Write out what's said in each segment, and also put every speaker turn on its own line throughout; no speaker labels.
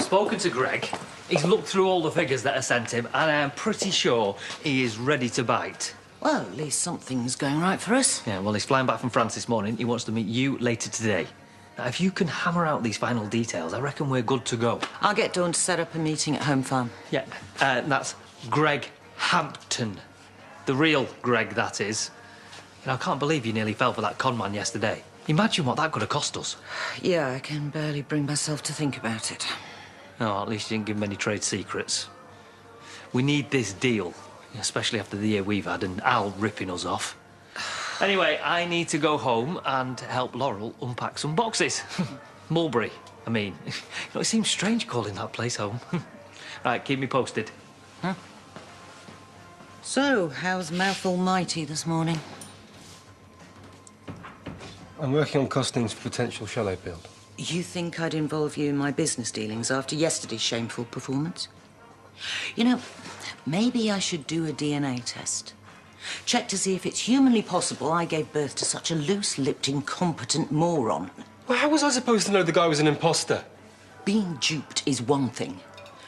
spoken to Greg. He's looked through all the figures that I sent him, and I'm pretty sure he is ready to bite.
Well, at least something's going right for us.
Yeah, well, he's flying back from France this morning. He wants to meet you later today. Now, if you can hammer out these final details, I reckon we're good to go.
I'll get Dawn to set up a meeting at Home Farm.
Yeah, that's Greg Hampton. The real Greg, that is. You know, I can't believe you nearly fell for that con man yesterday. Imagine what that could have cost us.
Yeah, I can barely bring myself to think about it.
Oh, at least you didn't give him any trade secrets. We need this deal, especially after the year we've had and Al ripping us off. Anyway, I need to go home and help Laurel unpack some boxes. Mulberry, I mean. You know, it seems strange calling that place home. Right, keep me posted.
Huh? So, how's Mouth Almighty this morning?
I'm working on costings for potential chalet build.
You think I'd involve you in my business dealings after yesterday's shameful performance? You know, maybe I should do a DNA test. Check to see if it's humanly possible I gave birth to such a loose-lipped, incompetent moron.
Well, how was I supposed to know the guy was an imposter?
Being duped is one thing,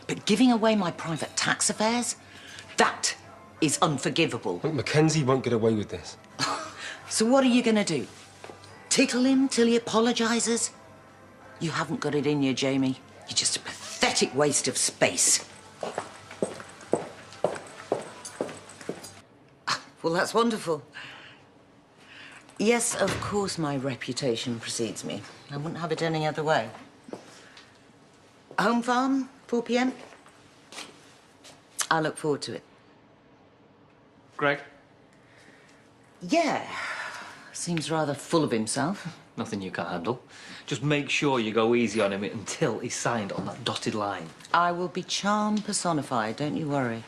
but giving away my private tax affairs? That is unforgivable.
Look, Mackenzie won't get away with this.
So what are you going to do? Tickle him till he apologises? You haven't got it in you, Jamie. You're just a pathetic waste of space. Well, that's wonderful. Yes, of course my reputation precedes me. I wouldn't have it any other way. Home Farm, 4 p.m? I look forward to it.
Greg?
Yeah. Seems rather full of himself.
Nothing you can't handle. Just make sure you go easy on him until he's signed on that dotted line.
I will be charm personified, don't you worry.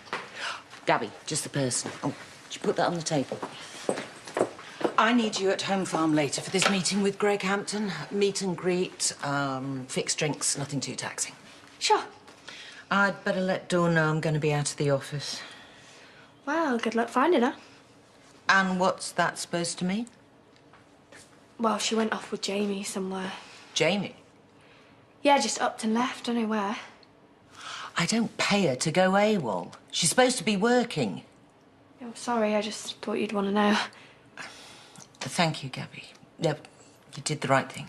Gabby, just the person. Oh, did you put that on the table? I need you at Home Farm later for this meeting with Greg Hampton. Meet and greet, fixed drinks, nothing too taxing.
Sure.
I'd better let Dawn know I'm going to be out of the office.
Well, good luck finding her.
And what's that supposed to mean?
Well, she went off with Jamie somewhere.
Jamie?
Yeah, just upped and left, don't know where.
I don't pay her to go AWOL. She's supposed to be working.
Oh, sorry, I just thought you'd want to know.
Thank you, Gabby. Yep, you did the right thing.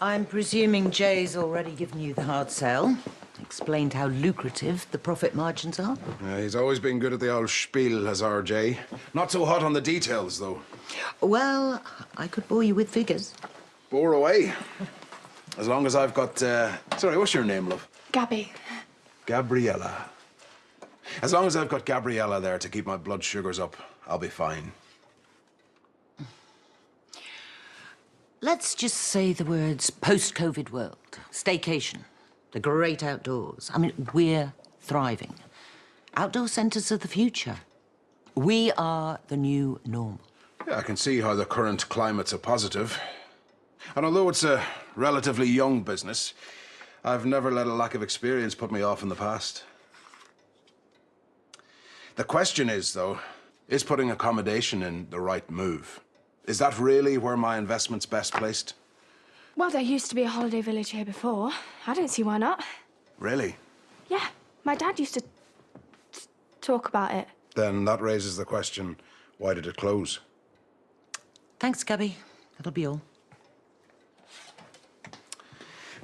I'm presuming Jay's already given you the hard sell. Explained how lucrative the profit margins are.
He's always been good at the old spiel, has RJ. Not so hot on the details, though.
Well, I could bore you with figures.
Bore away. As long as I've got... Sorry, what's your name, love?
Gabby.
Gabriella. As long as I've got Gabriella there to keep my blood sugars up, I'll be fine.
Let's just say the words post-COVID world, staycation, the great outdoors. I mean, we're thriving. Outdoor centres of the future. We are the new normal.
Yeah, I can see how the current climate's a positive. And although it's a relatively young business, I've never let a lack of experience put me off in the past. The question is, though, is putting accommodation in the right move? Is that really where my investment's best placed?
Well, there used to be a holiday village here before. I don't see why not.
Really?
Yeah, my dad used to talk about it.
Then that raises the question, why did it close?
Thanks, Gabby. That'll be all.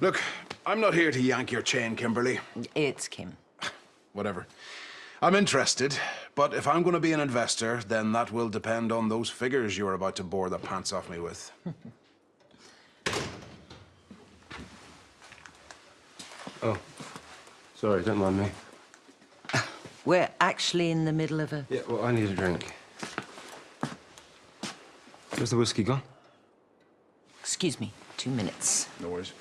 Look, I'm not here to yank your chain, Kimberly.
It's Kim.
Whatever. I'm interested, but if I'm going to be an investor, then that will depend on those figures you're about to bore the pants off me with.
Oh, sorry, don't mind me.
We're actually in the middle of a...
Yeah, well, I need a drink. Where's the whiskey gone?
Excuse me, 2 minutes.
No worries.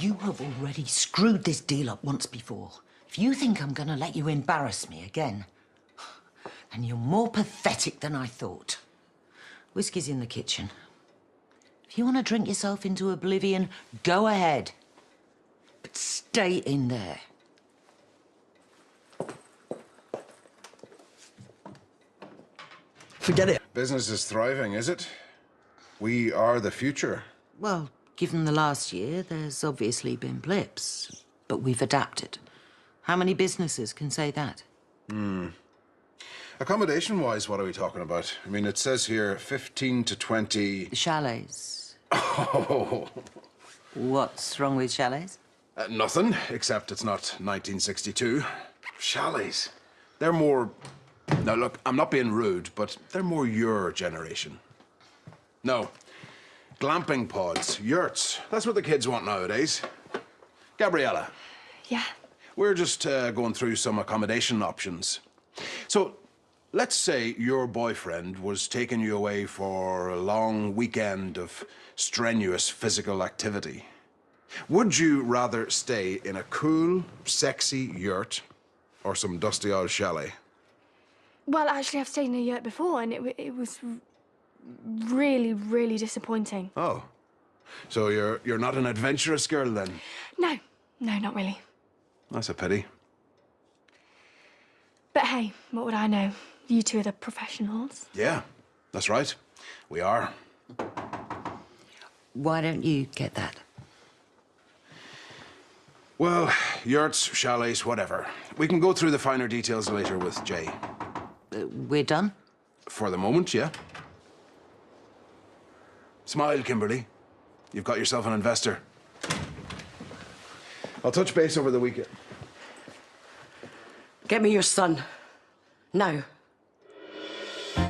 You have already screwed this deal up once before. If you think I'm going to let you embarrass me again, then you're more pathetic than I thought. Whiskey's in the kitchen. If you want to drink yourself into oblivion, go ahead. But stay in there.
Forget it.
Business is thriving, is it? We are the future.
Well, given the last year, there's obviously been blips, but we've adapted. How many businesses can say that?
Accommodation-wise, what are we talking about? I mean, it says here 15 to 20...
The chalets.
Oh,
What's wrong with chalets?
nothing, except it's not 1962. Chalets. They're more... Now, look, I'm not being rude, but they're more your generation. No. Glamping pods, yurts. That's what the kids want nowadays. Gabriella,
Yeah.
we're just going through some accommodation options. So, let's say your boyfriend was taking you away for a long weekend of strenuous physical activity. Would you rather stay in a cool, sexy yurt or some dusty old chalet?
Well, actually, I've stayed in a yurt before, and it was really, really disappointing.
Oh. So you're not an adventurous girl, then?
No, not really.
That's a pity.
But hey, what would I know? You two are the professionals.
Yeah, that's right. We are.
Why don't you get that?
Well, yurts, chalets, whatever. We can go through the finer details later with Jay.
We're done?
For the moment, yeah. Smile, Kimberly. You've got yourself an investor. I'll touch base over the weekend.
Get me your son. Now.